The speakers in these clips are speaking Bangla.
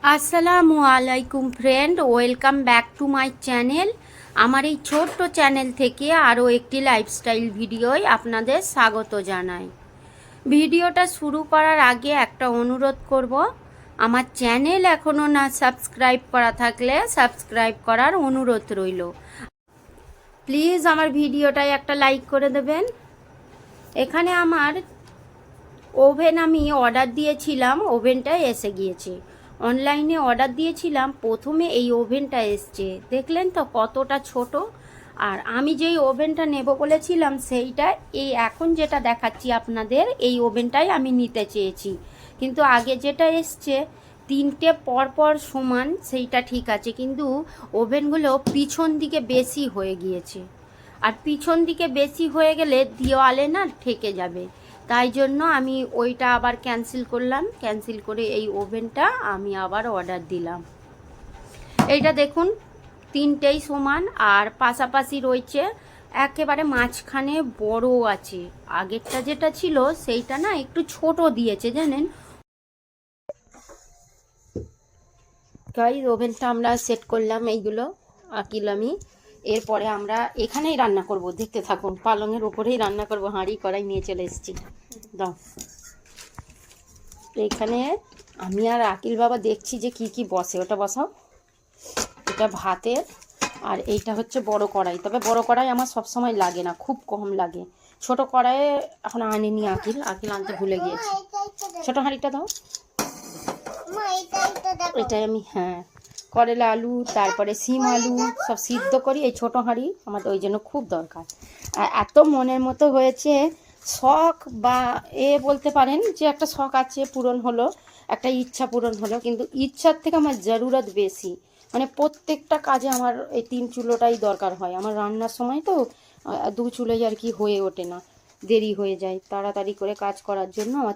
আসসালামু আলাইকুম friend, welcome back to my channel. আমার এই ছোট্ট চ্যানেল থেকে আরও একটি লাইফস্টাইল ভিডিওয় আপনাদের স্বাগত জানাই। ভিডিওটা শুরু করার আগে একটা অনুরোধ করব, আমার চ্যানেল এখনও না সাবস্ক্রাইব করা থাকলে সাবস্ক্রাইব করার অনুরোধ রইল। প্লিজ আমার ভিডিওটায় একটা লাইক করে দেবেন। এখানে আমার ওভেন আমি অর্ডার দিয়েছিলাম, ওভেনটা এসে গিয়েছে। অনলাইনে অর্ডার দিয়েছিলাম, প্রথমে এই ওভেনটা এসছে, দেখলেন তো কতটা ছোট। আর আমি যেই ওভেনটা নেব বলেছিলাম সেইটা এই এখন যেটা দেখাচ্ছি আপনাদের, এই ওভেনটাই আমি নিতে চেয়েছি। কিন্তু আগে যেটা এসছে তিনটে পরপর সমান, সেইটা ঠিক আছে, কিন্তু ওভেনগুলো পিছন দিকে বেশি হয়ে গিয়েছে। আর পিছন দিকে বেশি হয়ে গেলে দেওয়ালে না ঠেকে যাবে, তাই জন্য আমি ওইটা আবার ক্যান্সেল করলাম। ক্যান্সেল করে এই ওভেনটা আমি আবার অর্ডার দিলাম। এইটা দেখুন তিনটেই সমান আর পাশাপাশি রয়েছে, একেবারে মাঝখানে বড় আছে। আগেরটা যেটা ছিল সেইটা না একটু ছোট দিয়েছে জানেন। গাইস, ওভেনটা আমরা সেট করলাম, এইগুলো আঁকিল আমি। এরপরে আমরা এখানেই রান্না করব, দেখতে থাকুন। পালঙের ওপরেই রান্না করব, হাঁড়ি কড়াই নিয়ে চলে এসেছি। দাও, এইখানে আমি আর আকিল বাবা দেখছি যে কি কি বসে, ওটা বসাও। এটা ভাতের, আর এইটা হচ্ছে বড় কড়াই। তবে বড় কড়াই আমার সব সময় লাগে না, খুব কম লাগে। ছোট কড়াইয়ে এখন আনিনি আকিল আনতে ভুলে গিয়েছি। ছোট হাঁড়িটা দাও। এটাই আমি, হ্যাঁ, করলা আলু তারপরে সিম আলু সব সিদ্ধ করি। এই ছোট হাঁড়ি আমাদের ওই জন্য খুব দরকার। আর এত মনের মতো হয়েছে, শখ বা বলতে পারেন যে একটা শখ আছে, পূরণ হলো, একটা ইচ্ছা পূরণ হলো। কিন্তু ইচ্ছার থেকে আমার জরুরত বেশি, মানে প্রত্যেকটা কাজে আমার এই 3 চুলোটাই দরকার হয়। আমার রান্নার সময় তো 2 চুলোই আর কি হয়ে ওঠে না, দেরি হয়ে যায় তাড়াতাড়ি করে কাজ করার জন্য। আমার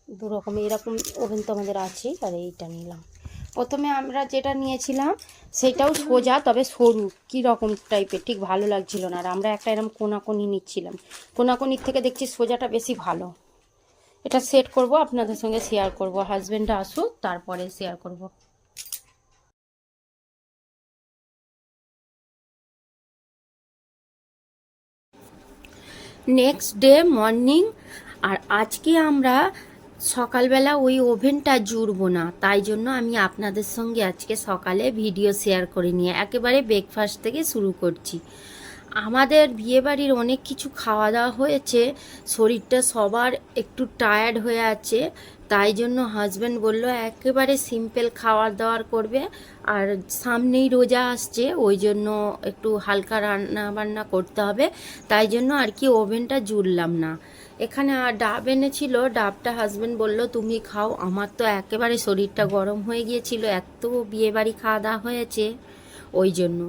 2 রকম এরকম ওভেন তো আমাদের আছেই। আর এইটা নিলাম। প্রথমে আমরা যেটা নিয়েছিলাম সেটাও সোজা, তবে সরু কি রকম টাইপের, ঠিক ভালো লাগছিল না। আর আমরা একটা এরকম কোনাকুনি নিচ্ছিলাম, কোনাকুনির থেকে দেখছি সোজাটা বেশি ভালো। এটা সেট করব, আপনাদের সঙ্গে শেয়ার করব। হাজব্যান্ডটা আসুক তারপরে শেয়ার করব। Next day morning. আর আজকে আমরা সকালবেলা ওই ওভেনটা জুড়বো না, তাই জন্য আমি আপনাদের সঙ্গে আজকে সকালে ভিডিও শেয়ার করে নিয়ে একেবারে ব্রেকফাস্ট থেকে শুরু করছি। আমাদের বিয়েবাড়ির অনেক কিছু খাওয়া দাওয়া হয়েছে, শরীরটা সবার একটু টায়ার্ড হয়ে আছে। তাই জন্য হাজব্যান্ড বলল একেবারে সিম্পল খাওয়া দাওয়ার করবে। আর সামনেই রোজা আসছে, ওই জন্য একটু হালকা রান্না বান্না করতে হবে। তাই জন্য আর কি ওভেনটা জুড়লাম না। এখানে ডাব এনেছিল, ডাবটা হাজব্যান্ড বলল তুমি খাও। আমার তো একেবারে শরীরটা গরম হয়ে গিয়েছিল, এত বিয়েবাড়ি খাওয়া দাওয়া হয়েছে ওই জন্য।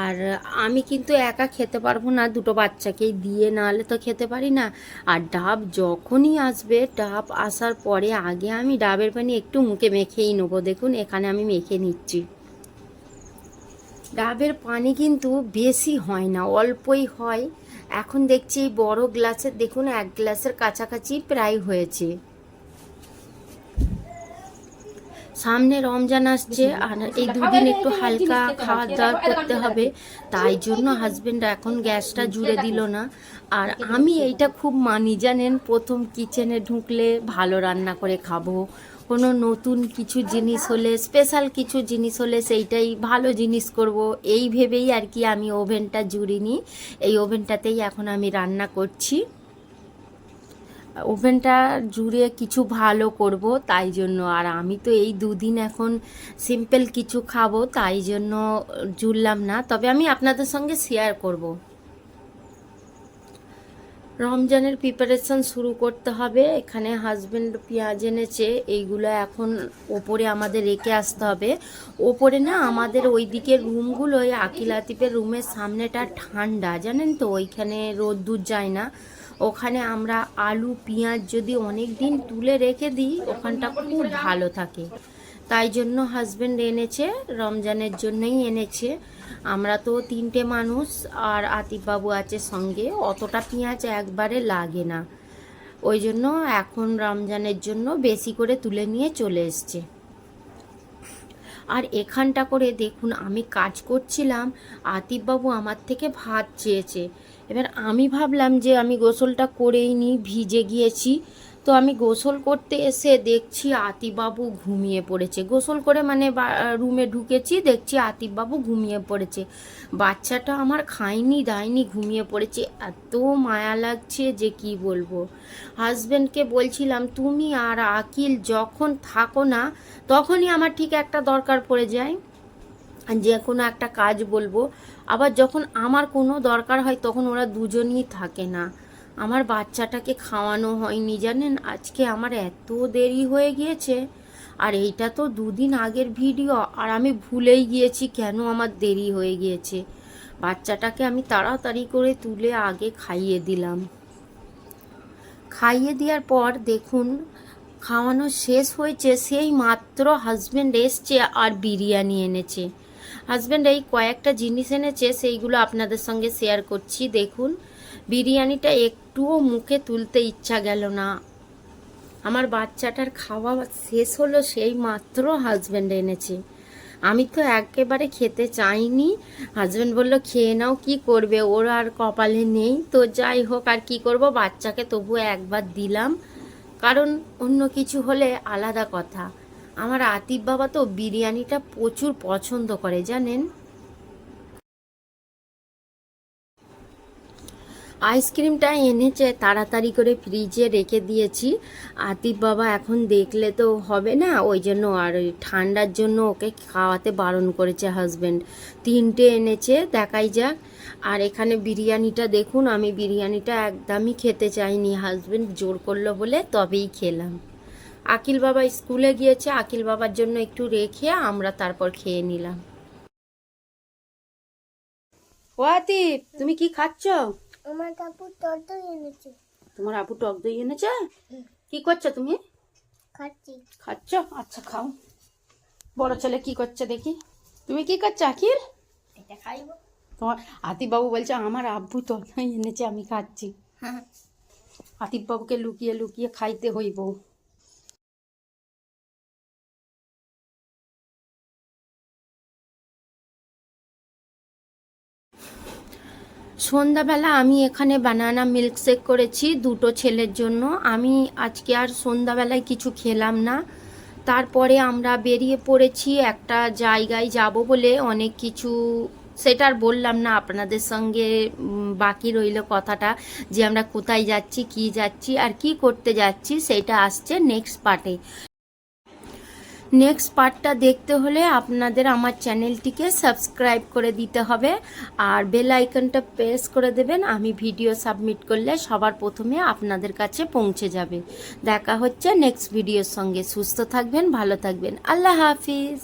আর আমি কিন্তু একা খেতে পারবো না, দুটো বাচ্চাকেই দিয়ে, নাহলে তো খেতে পারি না। আর ডাব যখনই আসবে, ডাব আসার পরে আগে আমি ডাবের পানি একটু মুখে মেখেই নেবো। দেখুন এখানে আমি মেখে নিচ্ছি। ডাবের পানি কিন্তু বেশি হয় না, অল্পই হয়। এখন দেখছি এই বড় গ্লাসের, দেখুন 1 গ্লাসের কাছাকাছি প্রায় হয়েছে। সামনে রমজান আসছে, আর এই 2 দিন একটু হালকা খাওয়া দাওয়া করতে হবে। তাই জন্য হাজবেন্ড এখন গ্যাসটা জুড়ে দিল না। আর আমি এইটা খুব মানি জানেন, প্রথম কিচেনে ঢুকলে ভালো রান্না করে খাবো। কোনো নতুন কিছু জিনিস হলে, স্পেশাল কিছু জিনিস হলে সেইটাই ভালো জিনিস করব, এই ভেবেই আর কি আমি ওভেনটা জুড়িনি। এই ওভেনটাতেই এখন আমি রান্না করছি। ওভেনটা জুড়ে কিছু ভালো করব তাই জন্য। আর আমি তো এই 2 দিন এখন সিম্পল কিছু খাবো, তাই জন্য জুড়লাম না। তবে আমি আপনাদের সঙ্গে শেয়ার করব। রমজানের প্রিপারেশন শুরু করতে হবে। এখানে হাজব্যান্ড পেঁয়াজ এনেছে, এইগুলো এখন ওপরে আমাদের রেখে আসতে হবে। ওপরে না আমাদের ওই দিকের রুমগুলোই, আকিল আতিফের রুমের সামনেটা ঠান্ডা জানেন তো, ওইখানে রোদ্দুর যায় না। ওখানে আমরা আলু পেঁয়াজ যদি অনেক দিন তুলে রেখে দিই, ওখানটা খুব ভালো থাকে। তাই জন্য হাজব্যান্ড এনেছে, রমজানের জন্যই এনেছে। আমরা তো 3টে মানুষ, আর আতিফ বাবু আছে সঙ্গে, অতটা পেঁয়াজ একবারে লাগে না। ওই জন্য এখন রমজানের জন্য বেশি করে তুলে নিয়ে চলে এসছে। আর এখানটা করে দেখুন আমি কাজ করছিলাম, আতিফবাবু আমার থেকে ভাত চেয়েছে। এবার আমি ভাবলাম যে আমি গোসলটা করেই নিই, ভিজে গিয়েছি। তো আমি গোসল করতে এসে দেখছি আতিফবাবু ঘুমিয়ে পড়েছে। গোসল করে মানে রুমে ঢুকেছি, দেখছি আতিফবাবু ঘুমিয়ে পড়েছে। বাচ্চাটা আমার খায়নি দায়নি, ঘুমিয়ে পড়েছে। এত মায়া লাগছে যে কি বলবো। হাজব্যান্ডকে বলছিলাম তুমি আর আকিল যখন থাকো না তখনই আমার ঠিক একটা দরকার পড়ে যায়, যে কোনো একটা কাজ বলবো। আবার যখন আমার কোনো দরকার হয় তখন ওরা দুজনই থাকে না। আমার বাচ্চাটাকে খাওয়ানো হয়নি জানেন, আজকে আমার এত দেরি হয়ে গিয়েছে। আর এইটা তো 2 দিন আগের ভিডিও, আর আমি ভুলেই গিয়েছি কেন আমার দেরি হয়ে গিয়েছে। বাচ্চাটাকে আমি তাড়াতাড়ি করে তুলে আগে খাইয়ে দিলাম। খাইয়ে দেওয়ার পর দেখুন খাওয়ানো শেষ হয়েছে, সেই মাত্র হাজব্যান্ড এসছে আর বিরিয়ানি এনেছে। হাজব্যান্ড এই কয়েকটা জিনিস এনেছে, সেইগুলো আপনাদের সঙ্গে শেয়ার করছি। দেখুন বিরিয়ানিটা একটুও মুখে তুলতে ইচ্ছা গেল না। আমার বাচ্চাটার খাওয়া শেষ হলো সেই মাত্র হাজব্যান্ড এনেছে। আমি তো একেবারে খেতে চাইনি। হাজব্যান্ড বলল খেয়ে নাও, কি করবে, ওর আর কপালে নেই। তো যাই হোক, আর কি করব, বাচ্চাকে তবু একবার দিলাম, কারণ অন্য কিছু হলে আলাদা কথা। আমার আতিফ বাবা তো বিরিয়ানিটা প্রচুর পছন্দ করে জানেন। আইসক্রিমটা এনেছে, তাড়াতাড়ি করে ফ্রিজে রেখে দিয়েছি। আতিফ বাবা এখন দেখলে তো হবে না, ওই জন্য আর ওই ঠান্ডার জন্য ওকে খাওয়াতে বারণ করেছে হাজব্যান্ড। 3টে এনেছে, দেখাই যাক। আর এখানে বিরিয়ানিটা দেখুন, আমি বিরিয়ানিটা একদমই খেতে চাইনি, হাজব্যান্ড জোর করলো বলে তবেই খেলাম। আকিল বাবা স্কুলে গিয়েছে, আকিল বাবার জন্য একটু রেখে আমরা তারপর খেয়ে নিলাম। ও আতিফ, তুমি কি খাচ্ছ? আমার আপু টক দই এনেছে। তোমার আপু টক দই এনেছে? কি করছো তুমি? খাচ্ছি। খাচ্ছ? আচ্ছা খাও। বড় ছেলে কি করছে দেখি। তুমি কি করছো আখিল? এটা খাইবো। তোমার আতিফ বাবু বলছে আমার আব্বু টক দই এনেছে, আমি খাচ্ছি। আতিফ বাবুকে লুকিয়ে লুকিয়ে খাইতে হইব। সন্ধ্যাবেলা আমি এখানে বানানা মিল্কশেক করেছি 2টো ছেলের জন্য। আমি আজকে আর সন্ধ্যাবেলায় কিছু খেলাম না। তারপরে আমরা বেরিয়ে পড়েছি একটা জায়গায় যাব বলে, অনেক কিছু সেটা আর বললাম না আপনাদের সঙ্গে। বাকি রইল কথাটা, যে আমরা কোথায় যাচ্ছি, কি যাচ্ছি আর কি করতে যাচ্ছি, সেটা আসছে নেক্সট পার্টে। নেক্সট পার্টটা দেখতে হলে আপনাদের আমার চ্যানেলটিকে সাবস্ক্রাইব করে দিতে হবে আর বেল আইকনটা প্রেস করে দেবেন। আমি ভিডিও সাবমিট করলে সবার প্রথমে আপনাদের কাছে পৌঁছে যাবে। দেখা হচ্ছে নেক্সট ভিডিওর সঙ্গে। সুস্থ থাকবেন, ভালো থাকবেন। আল্লাহ হাফিজ।